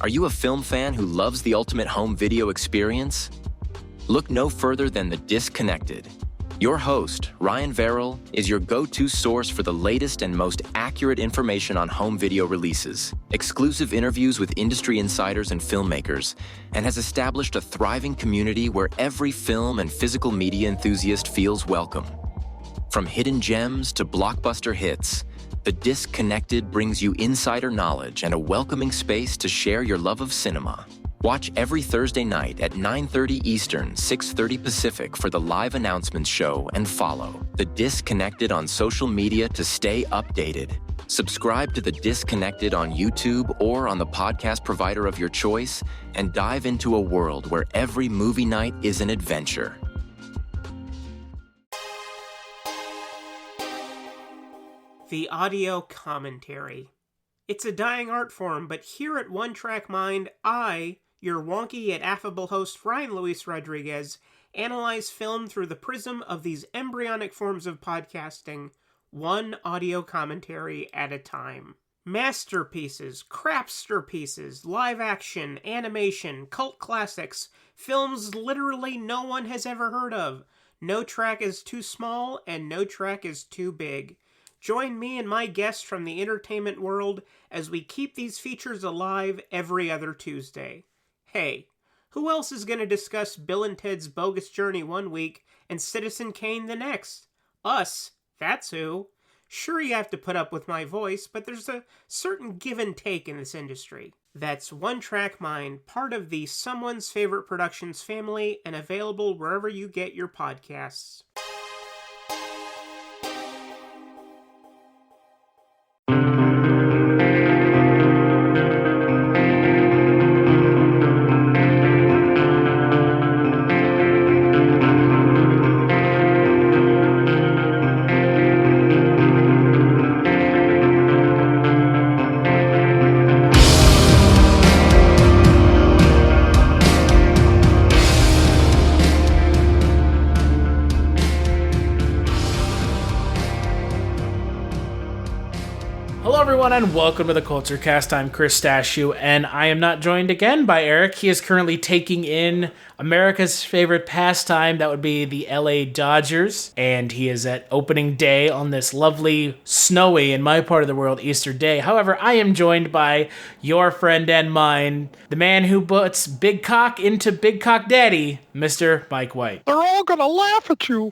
Are you a film fan who loves the ultimate home video experience? Look no further than The Disconnected. Your host, Ryan Verrill, is your go-to source for the latest and most accurate information on home video releases, exclusive interviews with industry insiders and filmmakers, and has established a thriving community where every film and physical media enthusiast feels welcome. From hidden gems to blockbuster hits, The Disconnected brings you insider knowledge and a welcoming space to share your love of cinema. Watch every Thursday night at 9:30 Eastern, 6:30 Pacific for the live announcements show and follow The Disconnected on social media to stay updated. Subscribe to The Disconnected on YouTube or on the podcast provider of your choice and dive into a world where every movie night is an adventure. The audio commentary. It's a dying art form, but here at One Track Mind, I, your wonky yet affable host Ryan Luis Rodriguez, analyze film through the prism of these embryonic forms of podcasting, one audio commentary at a time. Masterpieces, crapster pieces, live action, animation, cult classics, films literally no one has ever heard of. No track is too small and no track is too big. Join me and my guests from the entertainment world as we keep these features alive every other Tuesday. Hey, who else is going to discuss Bill and Ted's Bogus Journey one week and Citizen Kane the next? Us, that's who. Sure, you have to put up with my voice, but there's a certain give and take in this industry. That's One Track Mind, part of the Someone's Favorite Productions family and available wherever you get your podcasts. And welcome to the Kulturecast. I'm Chris Stachiw, and I am not joined again by Eric. He is currently taking in America's favorite pastime, that would be the LA Dodgers, and he is at opening day on this lovely, snowy, in my part of the world, Easter day. However, I am joined by your friend and mine, the man who puts Big Cock into Big Cock Daddy, Mr. Mike White. They're all gonna laugh at you.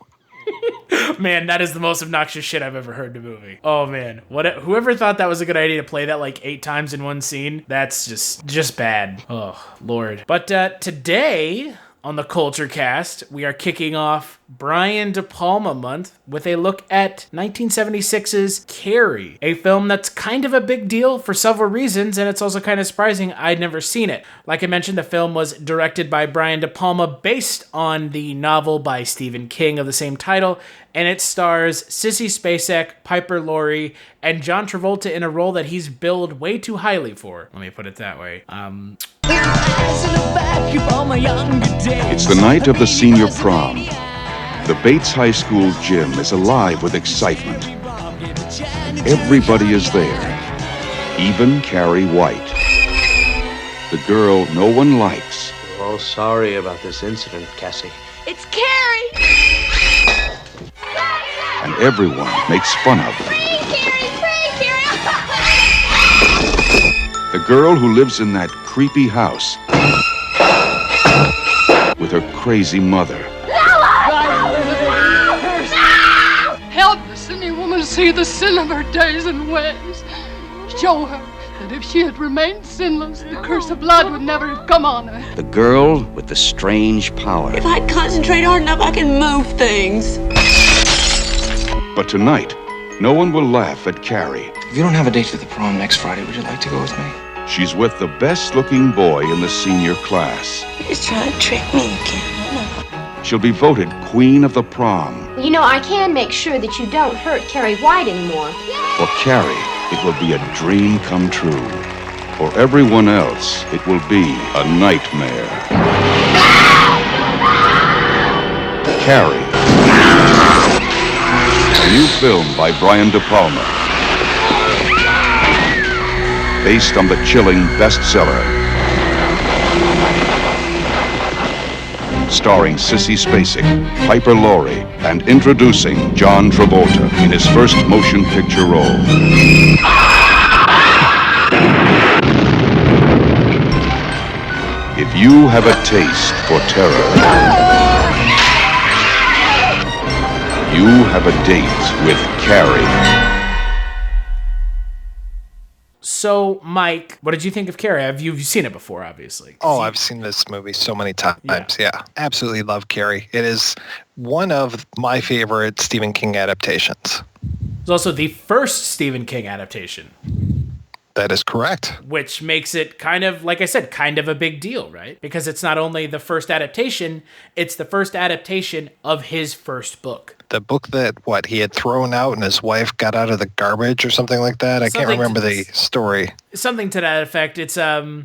Man, that is the most obnoxious shit I've ever heard in a movie. Oh man, whoever thought that was a good idea to play that like 8 times in one scene, that's just bad. Oh, Lord. But today on the Kulturecast, we are kicking off Brian De Palma Month with a look at 1976's Carrie, a film that's kind of a big deal for several reasons, and it's also kind of surprising I'd never seen it. Like I mentioned, the film was directed by Brian De Palma based on the novel by Stephen King of the same title, and it stars Sissy Spacek, Piper Laurie, and John Travolta in a role that he's billed way too highly for. Let me put it that way. It's the night of the senior prom. The Bates High School gym is alive with excitement. Everybody is there, even Carrie White, the girl no one likes. We're all sorry about this incident, Cassie. It's Carrie! And everyone makes fun of her. Pray, Carrie! The girl who lives in that creepy house with her crazy mother. Help the sinning woman see the sin of her days and ways. Show her that if she had remained sinless, the curse of blood would never have come on her. The girl with the strange power. If I concentrate hard enough, I can move things. But tonight, no one will laugh at Carrie. If you don't have a date for the prom next Friday, would you like to go with me? She's with the best-looking boy in the senior class. He's trying to trick me again. She'll be voted queen of the prom. You know, I can make sure that you don't hurt Carrie White anymore. For Carrie, it will be a dream come true. For everyone else, it will be a nightmare. Carrie. A new film by Brian De Palma. Based on the chilling bestseller. starring Sissy Spacek, Piper Laurie, and introducing John Travolta in his first motion picture role. If you have a taste for terror, you have a date with Carrie. So, Mike, what did you think of Carrie? You've seen it before, obviously. Oh, I've seen this movie so many times. Yeah, absolutely love Carrie. It is one of my favorite Stephen King adaptations. It's also the first Stephen King adaptation. That is correct. Which makes it kind of, like I said, kind of a big deal, right? Because it's not only the first adaptation, it's the first adaptation of his first book. The book that, he had thrown out and his wife got out of the garbage or something like that? I can't remember the story. Something to that effect. It's,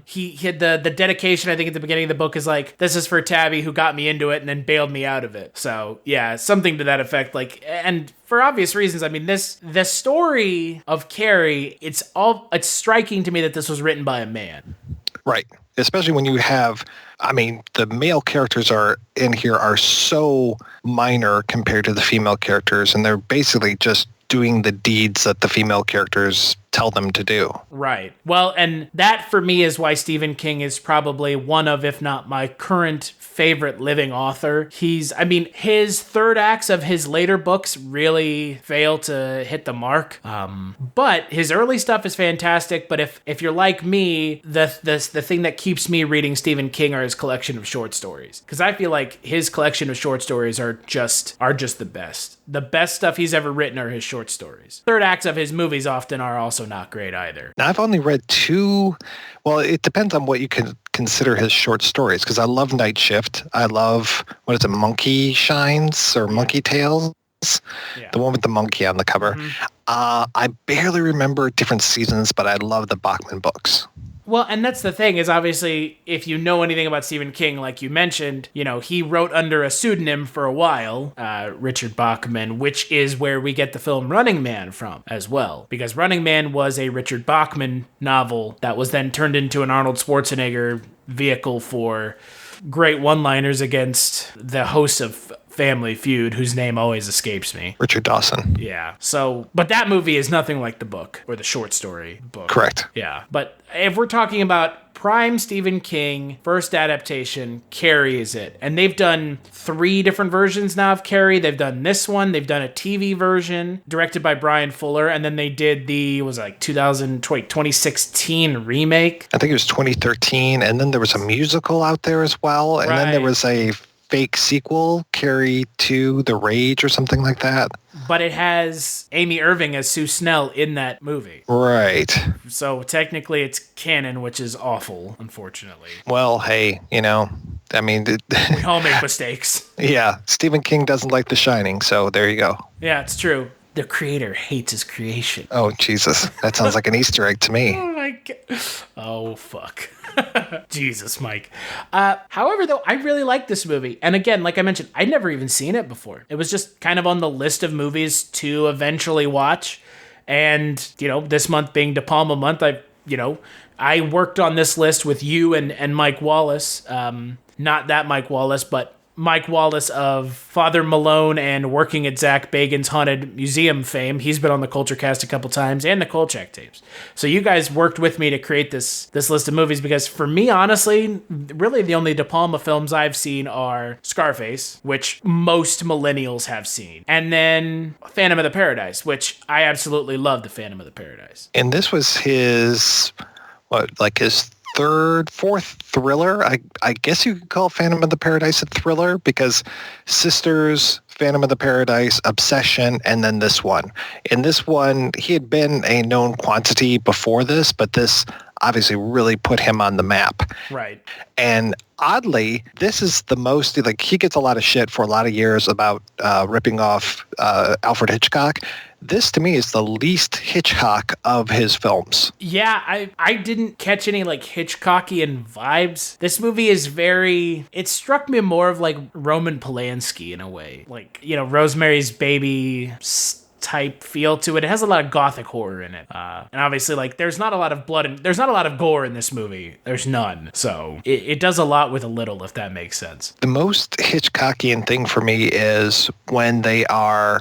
he had the dedication, I think, at the beginning of the book is like, this is for Tabby who got me into it and then bailed me out of it. So, yeah, something to that effect. Like, and for obvious reasons, I mean, the story of Carrie, it's striking to me that this was written by a man. Right. Especially when you have, the male characters in here are so minor compared to the female characters, and they're basically just doing the deeds that the female characters tell them to do. Right. Well, and that for me is why Stephen King is probably one of, if not my current favorite living author. His third acts of his later books really fail to hit the mark. But his early stuff is fantastic. But if you're like me, the thing that keeps me reading Stephen King are his collection of short stories. Because I feel like his collection of short stories are just the best. The best stuff he's ever written are his short stories. Third acts of his movies often are also not great either. Now, I've only read 2. Well, it depends on what you can consider his short stories, because I love Night Shift. I love, Monkey Shines or Monkey Tales? Yeah. The one with the monkey on the cover. Mm-hmm. I barely remember different seasons, but I love the Bachman books. Well, and that's the thing is obviously if you know anything about Stephen King, like you mentioned, he wrote under a pseudonym for a while, Richard Bachman, which is where we get the film Running Man from as well. Because Running Man was a Richard Bachman novel that was then turned into an Arnold Schwarzenegger vehicle for great one-liners against the host of Family Feud, whose name always escapes me. Richard Dawson. Yeah. So, but that movie is nothing like the book or the short story book. Correct. Yeah. But if we're talking about prime Stephen King, first adaptation, Carrie is it. And they've done 3 different versions now of Carrie. They've done this one. They've done a TV version directed by Brian Fuller. And then they did the, 2016 remake. I think it was 2013. And then there was a musical out there as well. And then there was a fake sequel, Carrie 2, The Rage or something like that. But it has Amy Irving as Sue Snell in that movie. Right. So technically it's canon, which is awful, unfortunately. Well, hey, we all make mistakes. Yeah, Stephen King doesn't like The Shining, so there you go. Yeah, it's true. The creator hates his creation. Oh, Jesus. That sounds like an Easter egg to me. Oh, my God. Oh, fuck. Jesus, Mike. However, though, I really like this movie. And again, like I mentioned, I'd never even seen it before. It was just kind of on the list of movies to eventually watch. And, this month being De Palma Month, I worked on this list with you and Mike Wallace. Not that Mike Wallace, but Mike Wallace of Father Malone and working at Zach Bagan's Haunted Museum fame. He's been on the Kulturecast a couple times, and the Kolchak tapes. So you guys worked with me to create this list of movies, because for me, honestly, really the only De Palma films I've seen are Scarface, which most millennials have seen, and then Phantom of the Paradise, which I absolutely love the Phantom of the Paradise. And this was his fourth thriller. I guess you could call Phantom of the Paradise a thriller, because Sisters, Phantom of the Paradise, Obsession, and then this one. In this one, he had been a known quantity before this, but this obviously really put him on the map. Right. And oddly, this is the most, he gets a lot of shit for a lot of years about ripping off Alfred Hitchcock. This, to me, is the least Hitchcock of his films. Yeah, I didn't catch any, Hitchcockian vibes. This movie is it struck me more of, Roman Polanski in a way. Rosemary's Baby type feel to it. It has a lot of gothic horror in it. And obviously, like, there's not a lot of blood and there's not a lot of gore in this movie. There's none. So it does a lot with a little, if that makes sense. The most Hitchcockian thing for me is when they are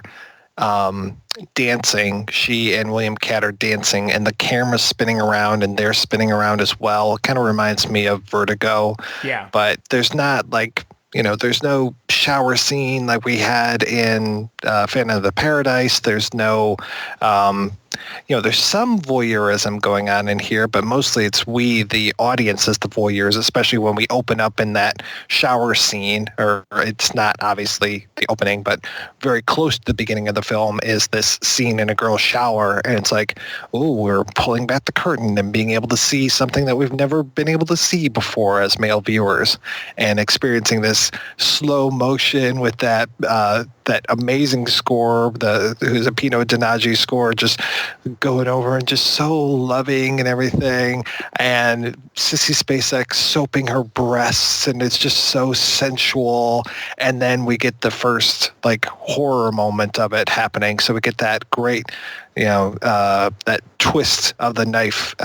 dancing. She and William Katt are dancing, and the camera's spinning around, and they're spinning around as well. It kind of reminds me of Vertigo. Yeah. But there's not, like, there's no shower scene like we had in Phantom of the Paradise. There's no, there's some voyeurism going on in here, but mostly it's we, the audience, as the voyeurs, especially when we open up in that shower scene, or it's not obviously the opening, but very close to the beginning of the film is this scene in a girl's shower, and it's like, oh, we're pulling back the curtain and being able to see something that we've never been able to see before as male viewers, and experiencing this slow motion with that amazing score, who's a Pino Donaggio score, just going over and just so loving and everything, and Sissy Spacek soaping her breasts, and it's just so sensual. And then we get the first, like, horror moment of it happening, so we get that great, that twist of the knife.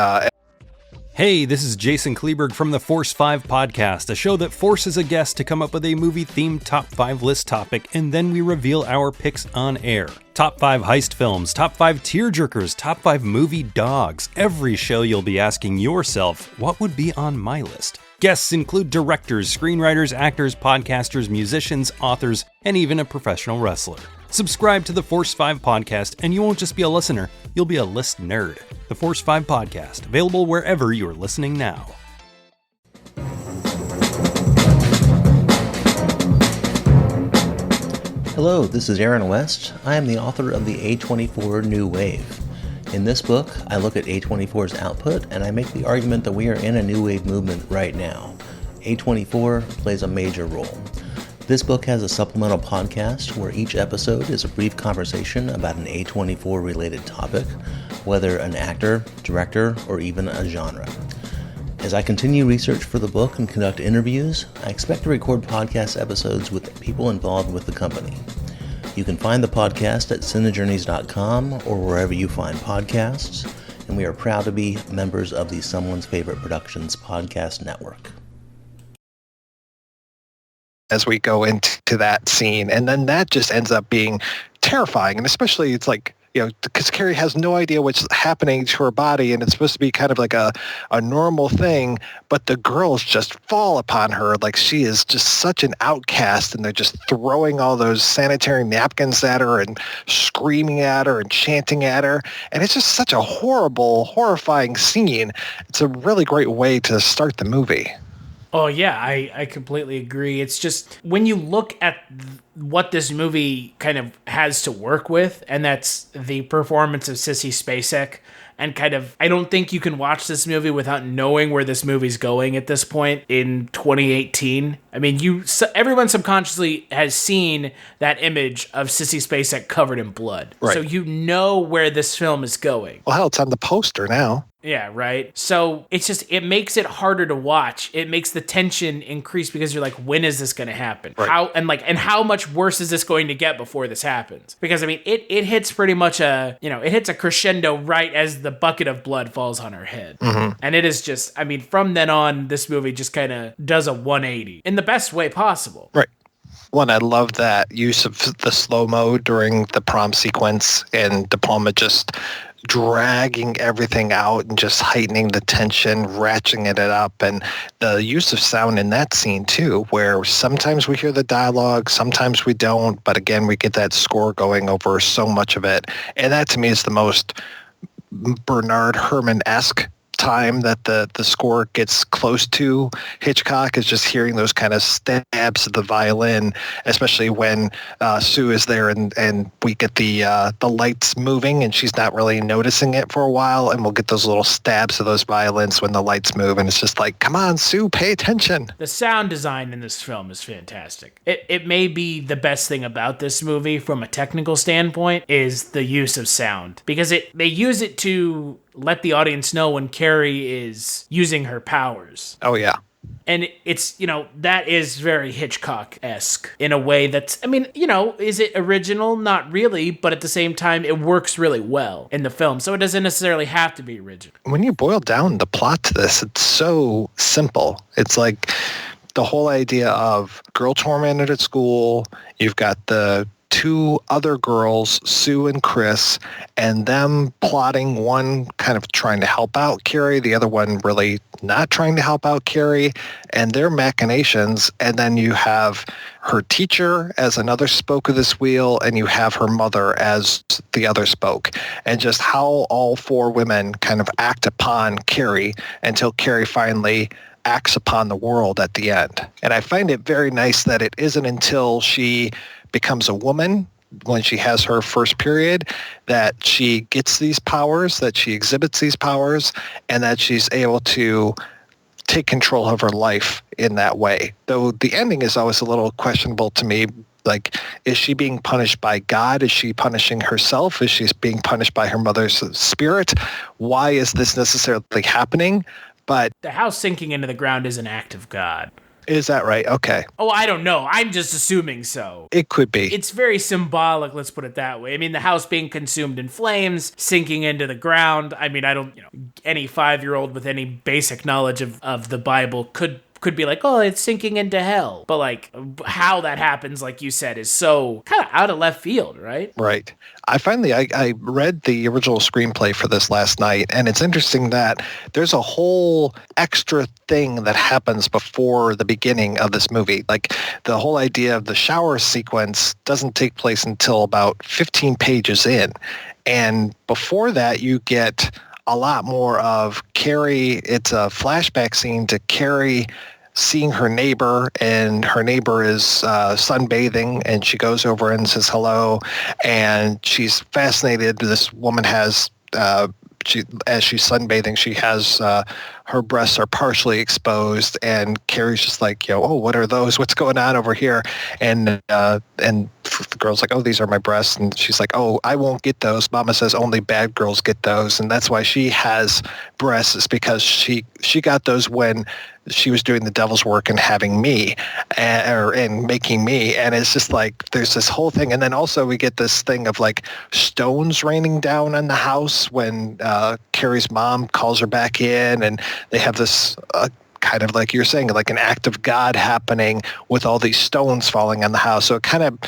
Hey, this is Jason Kleberg from the Force 5 podcast, a show that forces a guest to come up with a movie-themed top 5 list topic, and then we reveal our picks on air. Top 5 heist films, top 5 tearjerkers, top 5 movie dogs. Every show you'll be asking yourself, what would be on my list? Guests include directors, screenwriters, actors, podcasters, musicians, authors, and even a professional wrestler. Subscribe to the Force 5 podcast, and you won't just be a listener, you'll be a list nerd. The Force 5 podcast, available wherever you're listening now. Hello, this is Aaron West. I am the author of the A24 New Wave. In this book, I look at A24's output, and I make the argument that we are in a new wave movement right now. A24 plays a major role. This book has a supplemental podcast where each episode is a brief conversation about an A24 related topic, whether an actor, director, or even a genre. As I continue research for the book and conduct interviews, I expect to record podcast episodes with people involved with the company. You can find the podcast at cinejourneys.com or wherever you find podcasts, and we are proud to be members of the Someone's Favorite Productions podcast network. As we go into that scene, and then that just ends up being terrifying, and especially it's like, because Carrie has no idea what's happening to her body, and it's supposed to be kind of like a normal thing, but the girls just fall upon her like she is just such an outcast, and they're just throwing all those sanitary napkins at her and screaming at her and chanting at her, and it's just such a horrible, horrifying scene. It's a really great way to start the movie. Oh, yeah, I completely agree. It's just, when you look at what this movie kind of has to work with, and that's the performance of Sissy Spacek, and kind of, I don't think you can watch this movie without knowing where this movie's going at this point in 2018. I mean, everyone subconsciously has seen that image of Sissy Spacek covered in blood. Right. So you know where this film is going. Well, hell, it's on the poster now. Yeah, right? So it's just, it makes it harder to watch. It makes the tension increase because you're like, when is this going to happen? Right. How much worse is this going to get before this happens? Because, I mean, it hits pretty much it hits a crescendo right as the bucket of blood falls on her head. Mm-hmm. And it is just, I mean, from then on, this movie just kind of does a 180 in the best way possible. Right. One, I love that use of the slow-mo during the prom sequence, and De Palma just dragging everything out and just heightening the tension, ratcheting it up, and the use of sound in that scene too, where sometimes we hear the dialogue, sometimes we don't, but again, we get that score going over so much of it. And that to me is the most Bernard Herrmann-esque time that the score gets close to Hitchcock, is just hearing those kind of stabs of the violin, especially when Sue is there and we get the lights moving and she's not really noticing it for a while, and we'll get those little stabs of those violins when the lights move, and it's just like, come on, Sue, pay attention. The sound design in this film is fantastic. It may be the best thing about this movie from a technical standpoint is the use of sound, because they use it to let the audience know when Carrie is using her powers. Oh, yeah. And it's, that is very Hitchcock-esque in a way that's, is it original? Not really, but at the same time, it works really well in the film. So it doesn't necessarily have to be original. When you boil down the plot to this, it's so simple. It's like the whole idea of girl tormented at school. You've got the two other girls, Sue and Chris, and them plotting, one kind of trying to help out Carrie, the other one really not trying to help out Carrie, and their machinations. And then you have her teacher as another spoke of this wheel, and you have her mother as the other spoke, and just how all four women kind of act upon Carrie until Carrie finally acts upon the world at the end. And I find it very nice that it isn't until she becomes a woman, when she has her first period, that she gets these powers, that she exhibits these powers, and that she's able to take control of her life in that way. Though the ending is always a little questionable to me. Like, is she being punished by God? Is she punishing herself? Is she being punished by her mother's spirit? Why is this necessarily happening? But the house sinking into the ground is an act of God. Is that right? Okay. Oh, I don't know. I'm just assuming so. It could be. It's very symbolic, let's put it that way. I mean, the house being consumed in flames, sinking into the ground. I mean, I don't, any 5-year-old with any basic knowledge of the Bible could be like, oh, it's sinking into hell. But like how that happens, like you said, is so kind of out of left field, right? Right. I read the original screenplay for this last night, and it's interesting that there's a whole extra thing that happens before the beginning of this movie. Like, the whole idea of the shower sequence doesn't take place until about 15 pages in. And before that, you get a lot more of Carrie. It's a flashback scene to Carrie seeing her neighbor, and her neighbor is sunbathing, and she goes over and says hello, and she's fascinated. This woman has, as she's sunbathing, she has her breasts are partially exposed, and Carrie's just like, oh, what are those? What's going on over here? And the girl's like, oh, these are my breasts. And she's like, oh, I won't get those. Mama says only bad girls get those. And that's why she has breasts, is because she got those when she was doing the devil's work and having me, and making me. And it's just like, there's this whole thing. And then also we get this thing of like stones raining down on the house when Carrie's mom calls her back in, and they have this kind of, like you're saying, like an act of God happening with all these stones falling on the house. So it kind of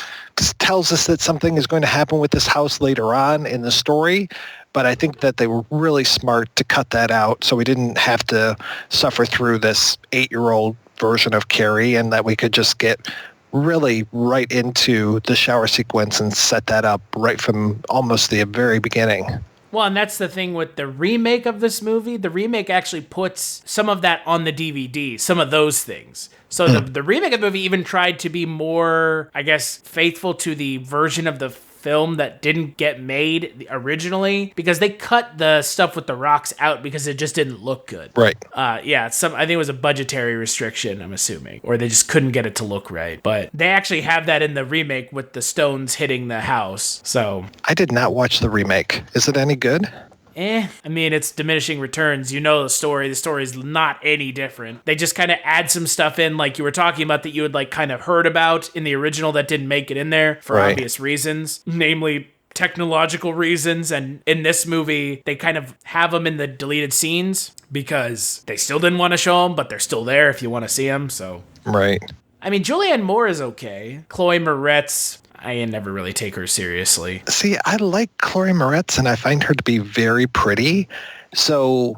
tells us that something is going to happen with this house later on in the story. But I think that they were really smart to cut that out, so we didn't have to suffer through this 8-year-old version of Carrie, and that we could just get really right into the shower sequence and set that up right from almost the very beginning. Well, and that's the thing with the remake of this movie. The remake actually puts some of that on the DVD, some of those things. So the remake of the movie even tried to be more, I guess, faithful to the version of the film that didn't get made originally, because they cut the stuff with the rocks out because it just didn't look good. Right. I think it was a budgetary restriction, I'm assuming, or they just couldn't get it to look right. But they actually have that in the remake with the stones hitting the house. So I did not watch the remake. Is it any good? I mean, it's diminishing returns. You know the story. The story is not any different. They just kind of add some stuff in, like you were talking about, that you had like kind of heard about in the original that didn't make it in there for obvious reasons, namely technological reasons. And in this movie, they kind of have them in the deleted scenes because they still didn't want to show them, but they're still there if you want to see them. So right. I mean, Julianne Moore is okay. Chloe Moretz, I never really take her seriously. See, I like Chloe Moretz, and I find her to be very pretty. So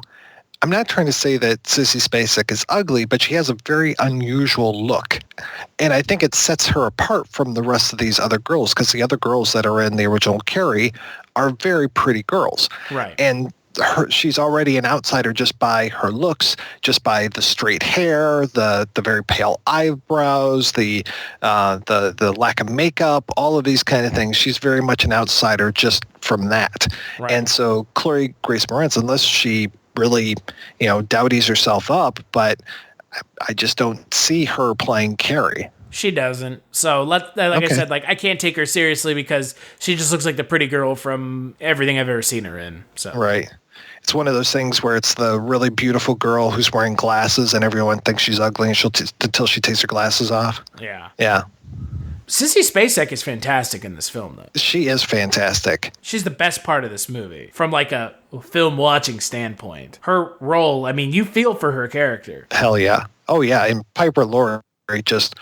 I'm not trying to say that Sissy Spacek is ugly, but she has a very unusual look. And I think it sets her apart from the rest of these other girls, because the other girls that are in the original Carrie are very pretty girls. Right. And she's already an outsider just by her looks, just by the straight hair, the very pale eyebrows, the lack of makeup, all of these kind of things. She's very much an outsider just from that. Right. And so Chloe Grace Moretz, unless she really, dowdies herself up, but I just don't see her playing Carrie. She doesn't. So I said, I can't take her seriously because she just looks like the pretty girl from everything I've ever seen her in. So right. It's one of those things where it's the really beautiful girl who's wearing glasses and everyone thinks she's ugly until she takes her glasses off. Yeah. Yeah. Sissy Spacek is fantastic in this film, though. She is fantastic. She's the best part of this movie from like a film watching standpoint. Her role, I mean, you feel for her character. Hell yeah. Oh yeah. And Piper Laurie just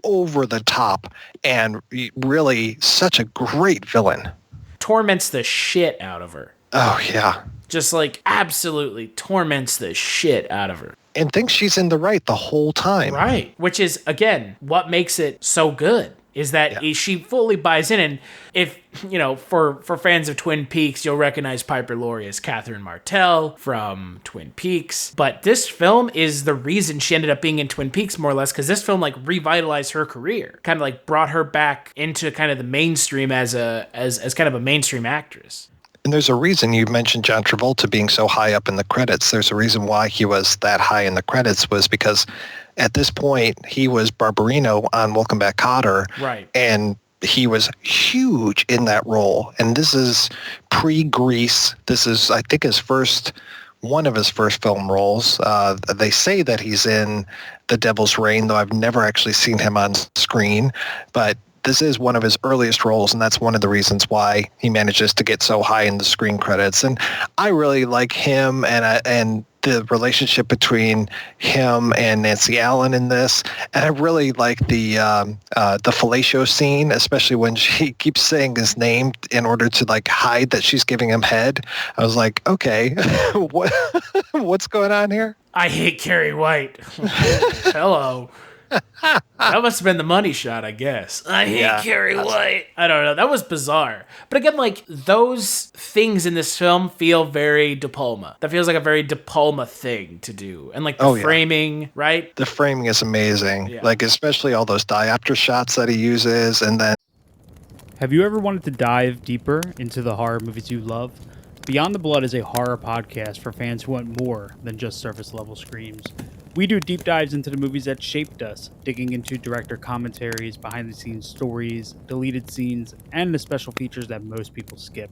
over the top and really such a great villain. Torments the shit out of her. Oh yeah. Just like absolutely torments the shit out of her. And thinks she's in the right the whole time. Right. Which is, again, what makes it so good. Is that she fully buys in. And if, for fans of Twin Peaks, you'll recognize Piper Laurie as Catherine Martell from Twin Peaks. But this film is the reason she ended up being in Twin Peaks, more or less, because this film, like, revitalized her career. Kind of, like, brought her back into kind of the mainstream as kind of a mainstream actress. And there's a reason you mentioned John Travolta being so high up in the credits. There's a reason why he was that high in the credits was because at this point he was Barbarino on Welcome Back, Kotter. Right. And he was huge in that role. And this is pre-Grease. This is, I think, one of his first film roles. They say that he's in The Devil's Rain, though I've never actually seen him on screen. But this is one of his earliest roles, and that's one of the reasons why he manages to get so high in the screen credits. And I really like him and the relationship between him and Nancy Allen in this. And I really like the fellatio scene, especially when she keeps saying his name in order to like hide that she's giving him head. I was like, okay, what's going on here? I hate Carrie White. Hello. That must have been the money shot, I guess. I hate Carrie White. I don't know. That was bizarre. But again, like, those things in this film feel very De Palma. That feels like a very De Palma thing to do. And like the framing, right? The framing is amazing. Yeah. Like, especially all those diopter shots that he uses. And then... Have you ever wanted to dive deeper into the horror movies you love? Beyond the Blood is a horror podcast for fans who want more than just surface level screams. We do deep dives into the movies that shaped us, digging into director commentaries, behind-the-scenes stories, deleted scenes, and the special features that most people skip.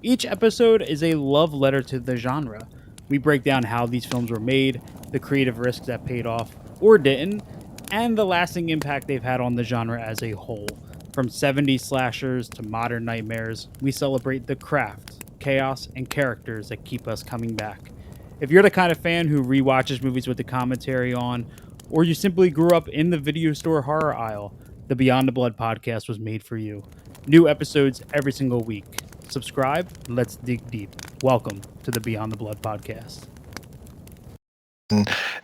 Each episode is a love letter to the genre. We break down how these films were made, the creative risks that paid off or didn't, and the lasting impact they've had on the genre as a whole. From 70s slashers to modern nightmares, we celebrate the craft, chaos, and characters that keep us coming back. If you're the kind of fan who rewatches movies with the commentary on, or you simply grew up in the video store horror aisle, the Beyond the Blood podcast was made for you. New episodes every single week. Subscribe, and let's dig deep. Welcome to the Beyond the Blood podcast.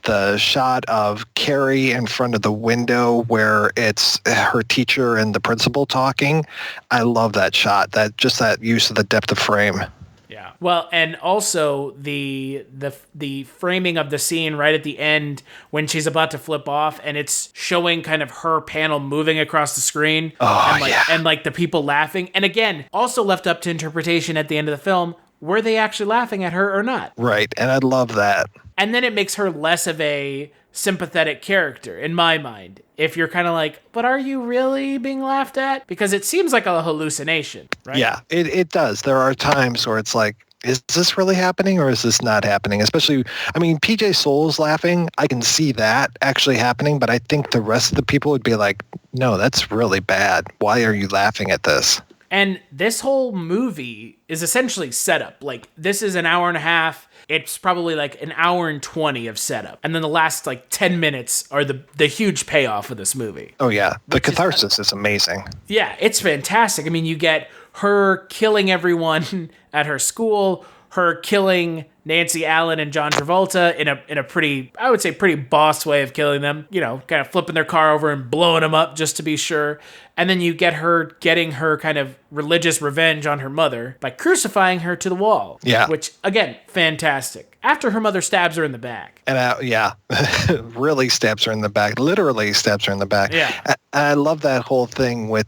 The shot of Carrie in front of the window where it's her teacher and the principal talking, I love that shot. That use of the depth of frame. Yeah. Well, and also the framing of the scene right at the end when she's about to flip off and it's showing kind of her panel moving across the screen. And the people laughing. And again, also left up to interpretation at the end of the film. Were they actually laughing at her or not? Right. And I love that. And then it makes her less of a sympathetic character in my mind. If you're kind of like, but are you really being laughed at? Because it seems like a hallucination, right? Yeah, it does. There are times where it's like, is this really happening or is this not happening? Especially, I mean, PJ Soul's laughing. I can see that actually happening, but I think the rest of the people would be like, no, that's really bad. Why are you laughing at this? And this whole movie is essentially setup. Like, this is an hour and a half. It's probably like an hour and 20 of setup. And then the last like 10 minutes are the huge payoff of this movie. Oh, yeah. The catharsis is amazing. Yeah, it's fantastic. I mean, you get her killing everyone at her school, her killing Nancy Allen and John Travolta in a pretty, I would say, pretty boss way of killing them. You know, kind of flipping their car over and blowing them up just to be sure. And then you get her getting her kind of religious revenge on her mother by crucifying her to the wall. Yeah. Which, again, fantastic. After her mother stabs her in the back. And really stabs her in the back. Literally stabs her in the back. Yeah. I love that whole thing with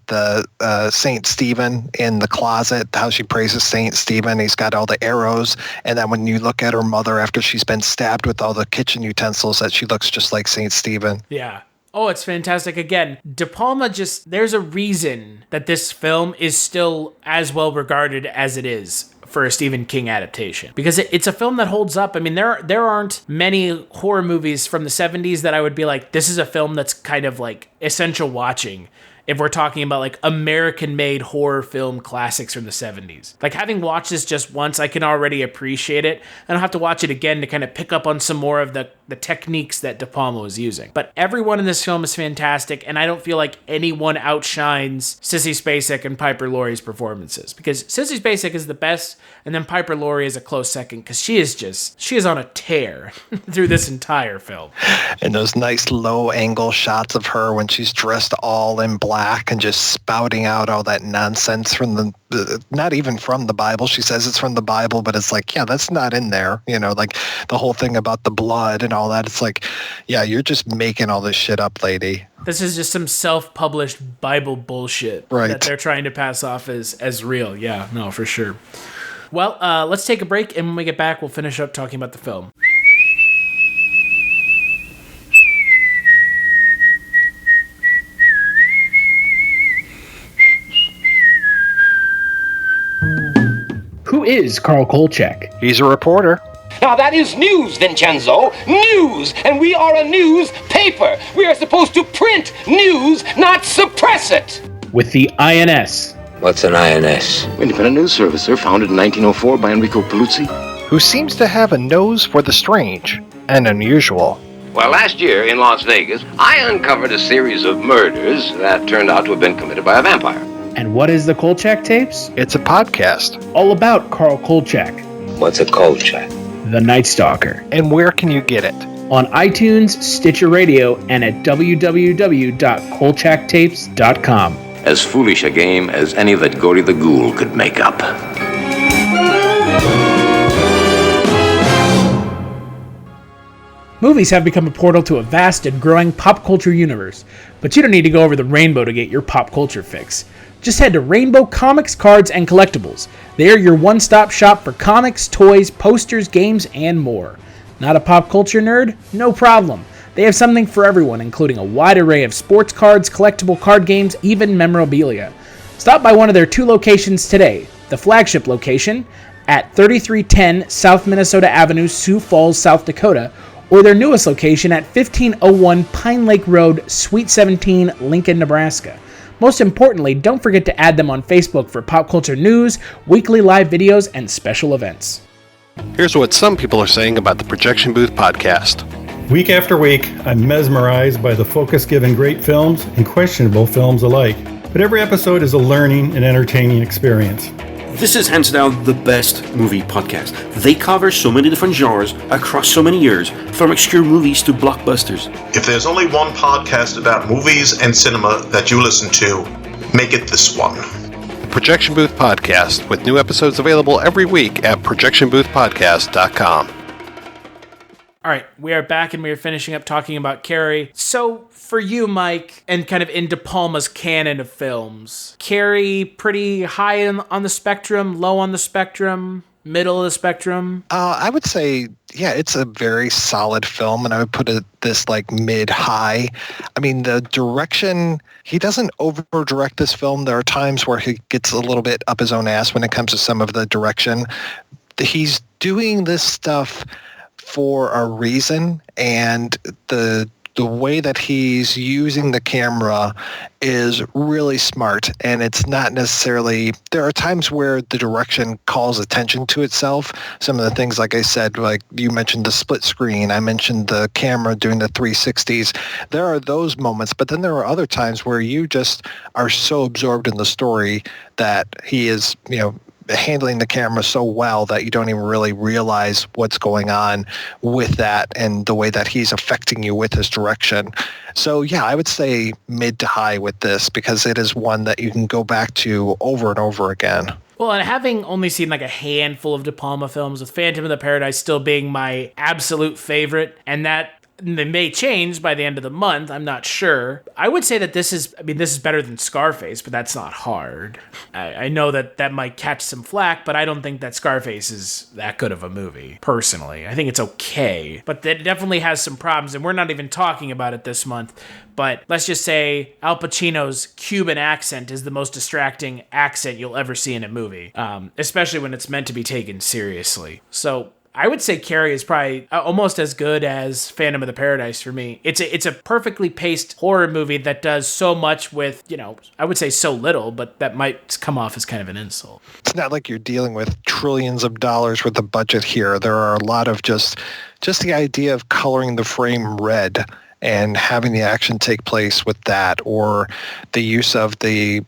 Saint Stephen in the closet, how she praises Saint Stephen. He's got all the arrows. And then when you look at her mother after she's been stabbed with all the kitchen utensils, that she looks just like Saint Stephen. Yeah. Oh, it's fantastic. Again, De Palma there's a reason that this film is still as well regarded as it is for a Stephen King adaptation, because it's a film that holds up. I mean, there aren't many horror movies from the 70s that I would be like, this is a film that's kind of like essential watching. If we're talking about like American-made horror film classics from the 70s. Like, having watched this just once, I can already appreciate it. I don't have to watch it again to kind of pick up on some more of the techniques that De Palma was using. But everyone in this film is fantastic, and I don't feel like anyone outshines Sissy Spacek and Piper Laurie's performances. Because Sissy Spacek is the best, and then Piper Laurie is a close second, because she is on a tear through this entire film. And those nice low-angle shots of her when she's dressed all in black and just spouting out all that nonsense from the not even from the Bible. She says it's from the Bible, but it's like, yeah, that's not in there. You know, like the whole thing about the blood and all that. It's like, yeah, you're just making all this shit up, lady. This is just some self-published Bible bullshit that they're trying to pass off as real. Yeah, no, for sure. Well, let's take a break, and when we get back, we'll finish up talking about the film. Who is Carl Kolchak? He's a reporter. Now that is news, Vincenzo. News! And we are a newspaper. We are supposed to print news, not suppress it. With the INS. What's an INS? Independent news service, sir, founded in 1904 by Enrico Paluzzi. Who seems to have a nose for the strange and unusual. Well, last year in Las Vegas, I uncovered a series of murders that turned out to have been committed by a vampire. And what is the Kolchak Tapes? It's a podcast. All about Carl Kolchak. What's a Kolchak? The Night Stalker. And where can you get it? On iTunes, Stitcher Radio, and at www.kolchaktapes.com. As foolish a game as any that Gory the Ghoul could make up. Movies have become a portal to a vast and growing pop culture universe, but you don't need to go over the rainbow to get your pop culture fix. Just head to Rainbow Comics, Cards, and Collectibles. They are your one-stop shop for comics, toys, posters, games, and more. Not a pop culture nerd? No problem. They have something for everyone, including a wide array of sports cards, collectible card games, even memorabilia. Stop by one of their 2 locations today. The flagship location at 3310 South Minnesota Avenue, Sioux Falls, South Dakota, or their newest location at 1501 Pine Lake Road, Suite 17, Lincoln, Nebraska. Most importantly, don't forget to add them on Facebook for pop culture news, weekly live videos, and special events. Here's what some people are saying about the Projection Booth podcast. Week after week, I'm mesmerized by the focus given great films and questionable films alike. But every episode is a learning and entertaining experience. This is hands down the best movie podcast. They cover so many different genres across so many years, from obscure movies to blockbusters. If there's only one podcast about movies and cinema that you listen to, make it this one. The Projection Booth Podcast, with new episodes available every week at projectionboothpodcast.com. All right, we are back and we are finishing up talking about Carrie. So, for you, Mike, and kind of in De Palma's canon of films, Carrie pretty high on the spectrum, low on the spectrum, middle of the spectrum? I would say, yeah, it's a very solid film, and I would put it this like mid-high. I mean, the direction, he doesn't over-direct this film. There are times where he gets a little bit up his own ass when it comes to some of the direction. He's doing this stuff for a reason, and the way that he's using the camera is really smart, and it's not necessarily, there are times where the direction calls attention to itself. Some of the things, like I said, like you mentioned the split screen, I mentioned the camera doing the 360s. There are those moments, but then there are other times where you just are so absorbed in the story that he is, handling the camera so well that you don't even really realize what's going on with that and the way that he's affecting you with his direction. So yeah, I would say mid to high with this, because it is one that you can go back to over and over again. Well, and having only seen like a handful of De Palma films, with Phantom of the Paradise still being my absolute favorite, and that They may change by the end of the month. I'm not sure. I would say that this is better than Scarface, but that's not hard. I know that might catch some flack, but I don't think that Scarface is that good of a movie, personally. I think it's okay, but it definitely has some problems, and we're not even talking about it this month. But let's just say Al Pacino's Cuban accent is the most distracting accent you'll ever see in a movie, especially when it's meant to be taken seriously. So I would say Carrie is probably almost as good as Phantom of the Paradise for me. It's a perfectly paced horror movie that does so much with, I would say so little, but that might come off as kind of an insult. It's not like you're dealing with trillions of dollars worth of budget here. There are a lot of just the idea of coloring the frame red and having the action take place with that, or the use of the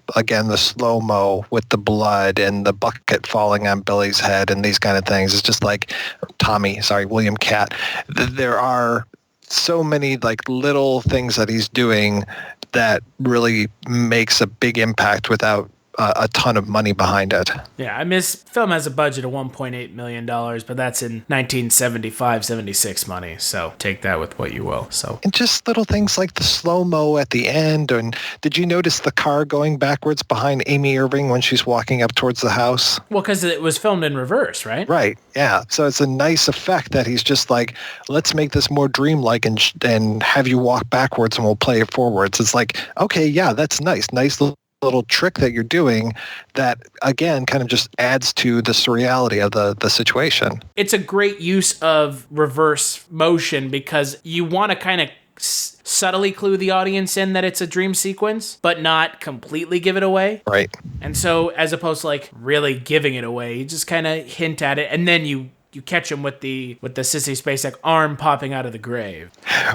slow-mo with the blood and the bucket falling on Billy's head and these kind of things. It's just like William Katt. There are so many like little things that he's doing that really makes a big impact without a ton of money behind it. Yeah, film has a budget of $1.8 million, but that's in 1975-76 money, so take that with what you will. And just little things like the slow-mo at the end, and did you notice the car going backwards behind Amy Irving when she's walking up towards the house? Well, because it was filmed in reverse, right? Right, yeah. So it's a nice effect that he's just like, let's make this more dreamlike and have you walk backwards and we'll play it forwards. It's like, okay, yeah, that's nice little trick that you're doing that, again, kind of just adds to the surreality of the situation. It's a great use of reverse motion because you want to kind of subtly clue the audience in that it's a dream sequence, but not completely give it away. Right. And so as opposed to like really giving it away, you just kind of hint at it, and then you catch him with the Sissy Spacek arm popping out of the grave.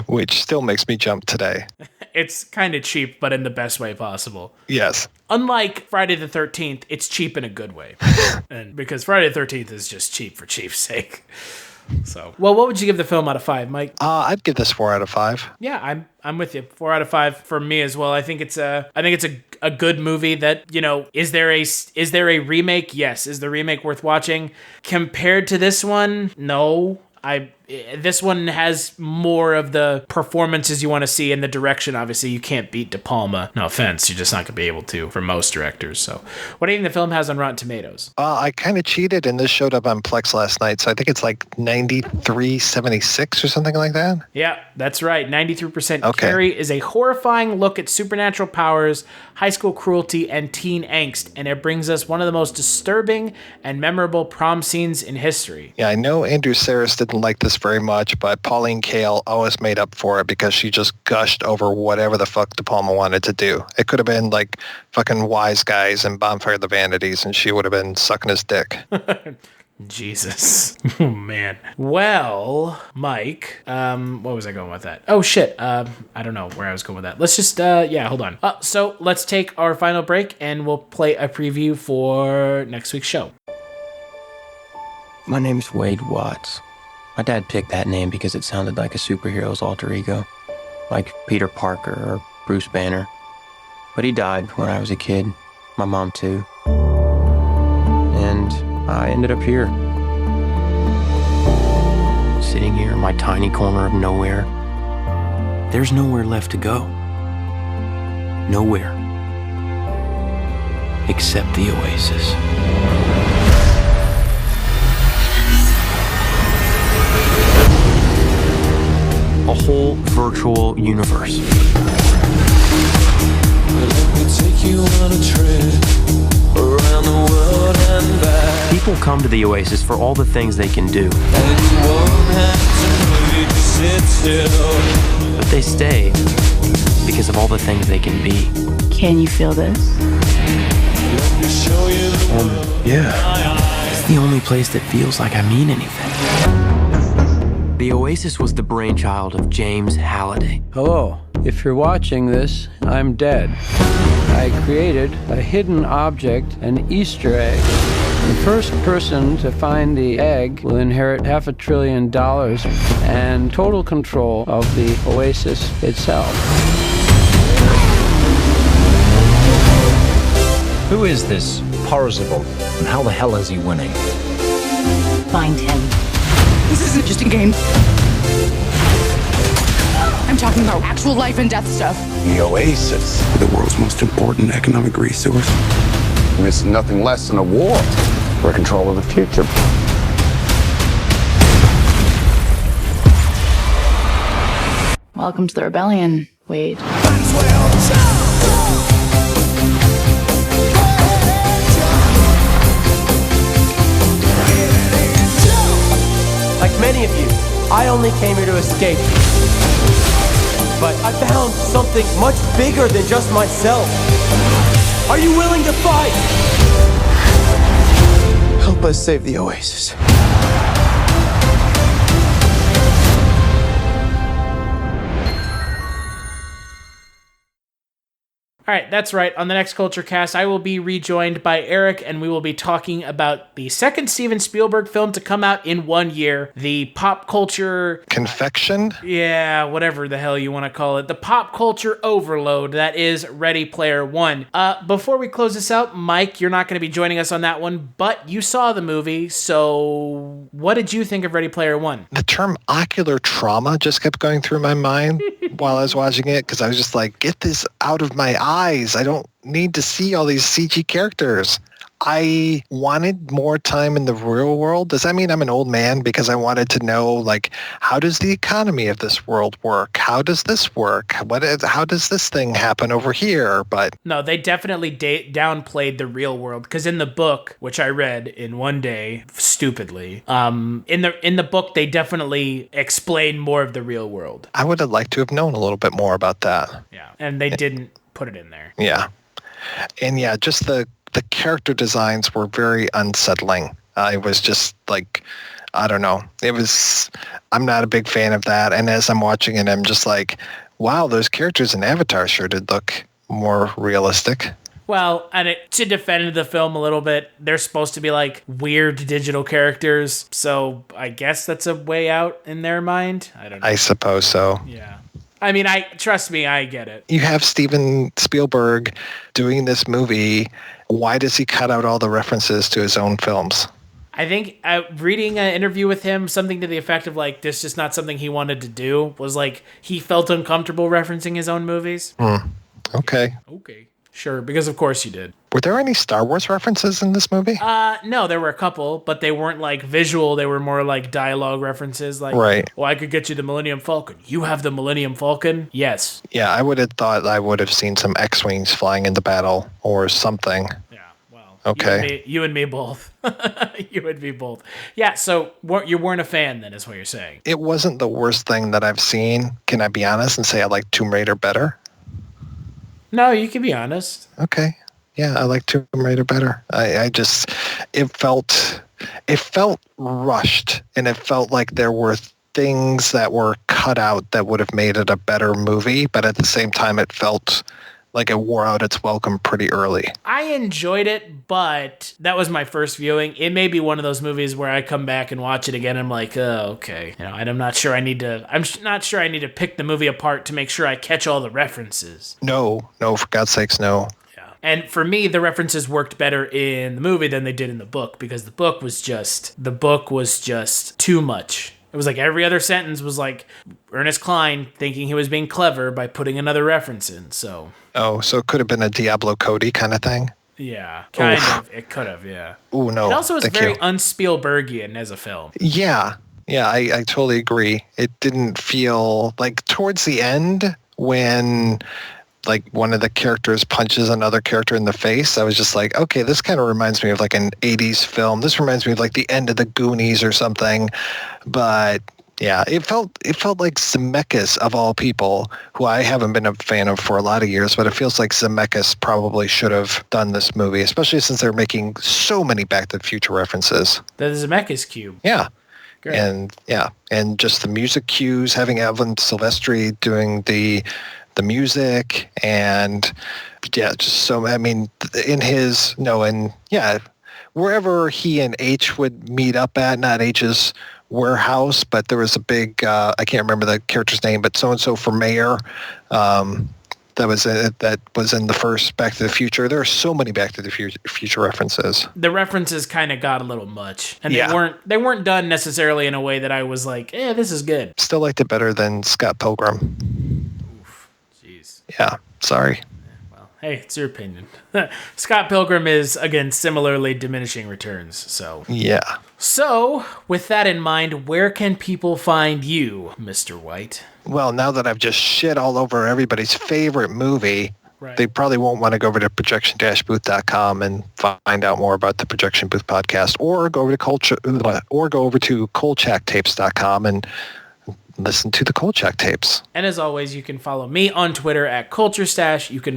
Which still makes me jump today. It's kind of cheap, but in the best way possible. Yes. Unlike Friday the 13th, it's cheap in a good way. And because Friday the 13th is just cheap for cheap's sake. So, well, what would you give the film out of 5, Mike? I'd give this 4 out of 5. Yeah, I'm with you. 4 out of 5 for me as well. I think it's a good movie that, is there a remake? Yes. Is the remake worth watching? Compared to this one? No. This one has more of the performances you want to see in the direction. Obviously, you can't beat De Palma. No offense, you're just not going to be able to for most directors. So, what do you think the film has on Rotten Tomatoes? I kind of cheated, and this showed up on Plex last night, so I think it's like 93.76 or something like that. Yeah, that's right, 93%. Okay. Carrie is a horrifying look at supernatural powers, high school cruelty, and teen angst, and it brings us one of the most disturbing and memorable prom scenes in history. Yeah, I know Andrew Saris didn't like this very much, but Pauline Kael always made up for it because she just gushed over whatever the fuck De Palma wanted to do. It could have been like fucking Wise Guys and Bonfire of the Vanities, and she would have been sucking his dick. Jesus. Oh, man. Well, Mike, what was I going with that? Oh, shit. I don't know where I was going with that. Let's just, hold on. So let's take our final break, and we'll play a preview for next week's show. My name's Wade Watts. My dad picked that name because it sounded like a superhero's alter ego, like Peter Parker or Bruce Banner. But he died when I was a kid, my mom too. And I ended up here, sitting here in my tiny corner of nowhere. There's nowhere left to go. Nowhere. Except the Oasis. A whole virtual universe. People come to the Oasis for all the things they can do. But they stay because of all the things they can be. Can you feel this? Yeah. It's the only place that feels like I mean anything. The Oasis was the brainchild of James Halliday. Hello. If you're watching this, I'm dead. I created a hidden object, an Easter egg. The first person to find the egg will inherit $500 billion and total control of the Oasis itself. Who is this Parzival, and how the hell is he winning? Find him. This isn't just a game. talking about actual life and death stuff. The Oasis. The world's most important economic resource. It's nothing less than a war for control of the future. Welcome to the rebellion, Wade. Like many of you, I only came here to escape. But I found something much bigger than just myself. Are you willing to fight? Help us save the Oasis. All right, that's right. On the next Kulturecast, I will be rejoined by Eric, and we will be talking about the second Steven Spielberg film to come out in 1 year, the pop culture... Confection? Yeah, whatever the hell you want to call it. The pop culture overload that is Ready Player One. Before we close this out, Mike, you're not going to be joining us on that one, but you saw the movie, so what did you think of Ready Player One? The term ocular trauma just kept going through my mind while I was watching it, because I was just like, get this out of my eyes. I don't need to see all these CG characters. I wanted more time in the real world. Does that mean I'm an old man? Because I wanted to know, like, how does the economy of this world work? How does this work? How does this thing happen over here? But no, they definitely downplayed the real world, because in the book, which I read in one day, stupidly, in the book they definitely explain more of the real world. I would have liked to have known a little bit more about that. Yeah, and they didn't put it in there. Yeah, and yeah, just the character designs were very unsettling. I was just like, I don't know. I'm not a big fan of that. And as I'm watching it, I'm just like, wow, those characters in Avatar sure did look more realistic. Well, and to defend the film a little bit, they're supposed to be like weird digital characters. So I guess that's a way out in their mind. I don't know. I suppose so. Yeah. I mean, trust me, I get it. You have Steven Spielberg doing this movie. Why does he cut out all the references to his own films? I think reading an interview with him, something to the effect of like, this is just not something he wanted to do, was like, he felt uncomfortable referencing his own movies. Okay. Sure, because of course you did. Were there any Star Wars references in this movie? No, there were a couple, but they weren't like visual. They were more like dialogue references. Like, right. Well, I could get you the Millennium Falcon. You have the Millennium Falcon? Yes. Yeah, I would have thought I would have seen some X-Wings flying into battle or something. Yeah, well. Okay. You and me both. You and me both. Yeah, so you weren't a fan then, is what you're saying. It wasn't the worst thing that I've seen. Can I be honest and say I like Tomb Raider better? No, you can be honest. Okay. Yeah, I like Tomb Raider better. It felt rushed, and it felt like there were things that were cut out that would have made it a better movie, but at the same time it felt like it wore out its welcome pretty early. I enjoyed it, but that was my first viewing. It may be one of those movies where I come back and watch it again and I'm like, oh, okay. I'm not sure I need to pick the movie apart to make sure I catch all the references. No, for God's sakes, no. Yeah. And for me, the references worked better in the movie than they did in the book, because the book was just too much. It was like every other sentence was like Ernest Cline thinking he was being clever by putting another reference in, so... Oh, so it could have been a Diablo Cody kind of thing? Yeah, kind of. It could have, yeah. Ooh, no. It also was very un-Spielbergian as a film. Yeah, I totally agree. It didn't feel... Like, towards the end, when... like one of the characters punches another character in the face, I was just like, okay, this kind of reminds me of like an 80s film. This reminds me of like the end of the Goonies or something. But yeah, it felt like Zemeckis, of all people, who I haven't been a fan of for a lot of years, but it feels like Zemeckis probably should have done this movie, especially since they're making so many Back to the Future references. The Zemeckis cube. Yeah. Great. And just the music cues, having Evan Silvestri doing the music, and wherever he and H would meet up at, not H's warehouse, but there was a big, I can't remember the character's name, but so-and-so for mayor, that was in the first Back to the Future. There are so many Back to the Future references. The references kind of got a little much, and they weren't done necessarily in a way that I was like, this is good. Still liked it better than Scott Pilgrim. Yeah, sorry. Hey, it's your opinion. Scott Pilgrim is, again, similarly diminishing returns, so... Yeah. So, with that in mind, where can people find you, Mr. White? Well, now that I've just shit all over everybody's favorite movie, they probably won't want to go over to projection-booth.com and find out more about the Projection Booth podcast, or go over to kolchaktapes.com and listen to the Kolchak tapes. And as always, you can follow me on Twitter at Kulturestash. You can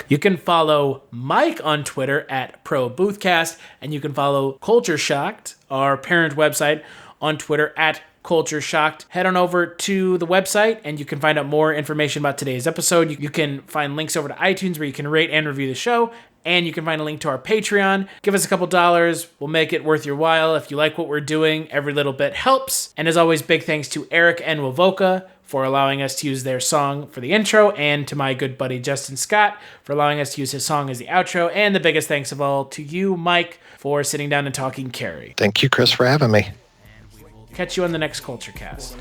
You can follow Mike on Twitter at ProBoothcast, and you can follow Culture Shocked, our parent website, on Twitter at Culture Shocked. Head on over to the website and you can find out more information about today's episode. You can find links over to iTunes where you can rate and review the show. And you can find a link to our Patreon. Give us a couple dollars. We'll make it worth your while. If you like what we're doing, every little bit helps. And as always, big thanks to Eric and Wovoka for allowing us to use their song for the intro, and to my good buddy Justin Scott for allowing us to use his song as the outro. And the biggest thanks of all to you, Mike, for sitting down and talking Carrie. Thank you, Chris, for having me. Catch you on the next Kulturecast.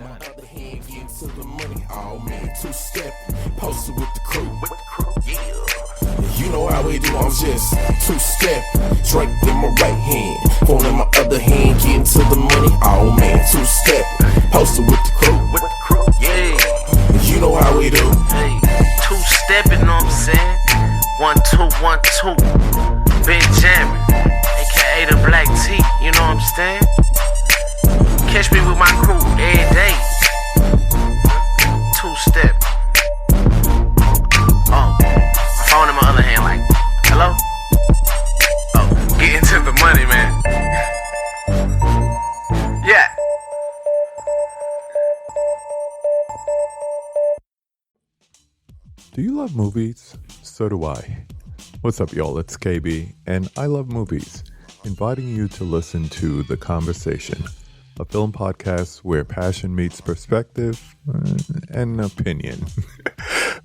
You know how we do, I'm just two-step, drink in my right hand, phone in my other hand, getting to the money, oh man, two-step, posted with the crew, yeah, you know how we do. Hey, two-stepping, know what I'm saying, 1, 2, 1, 2, Benjamin, aka the Black T, you know what I'm saying, catch me with my crew every day, two-step. Phone in my other hand, like, hello? Oh, get into the money, man. Yeah. Do you love movies? So do I. What's up, y'all? It's KB, and I love movies. Inviting you to listen to The Conversation, a film podcast where passion meets perspective and opinion.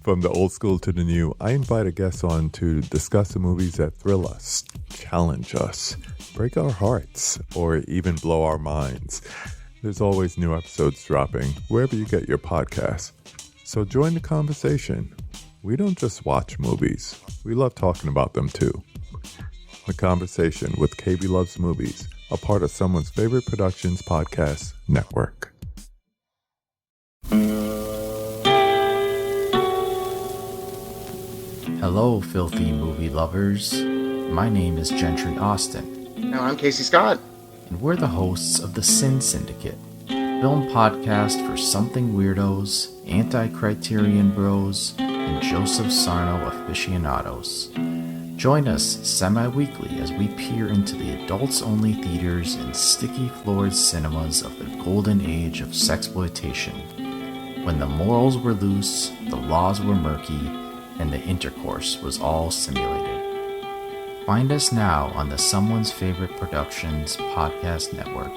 From the old school to the new, I invite a guest on to discuss the movies that thrill us, challenge us, break our hearts, or even blow our minds. There's always new episodes dropping wherever you get your podcasts. So join the conversation. We don't just watch movies. We love talking about them too. The Conversation with KB Loves Movies, a part of Someone's Favorite Productions podcast network. Hello, filthy movie lovers. My name is Gentry Austin. And I'm Casey Scott. And we're the hosts of the Sin Syndicate, film podcast for something weirdos, anti-criterion bros, and Joseph Sarno aficionados. Join us semi-weekly as we peer into the adults-only theaters and sticky-floored cinemas of the golden age of sexploitation, when the morals were loose, the laws were murky, and the intercourse was all simulated. Find us now on the Someone's Favorite Productions podcast network.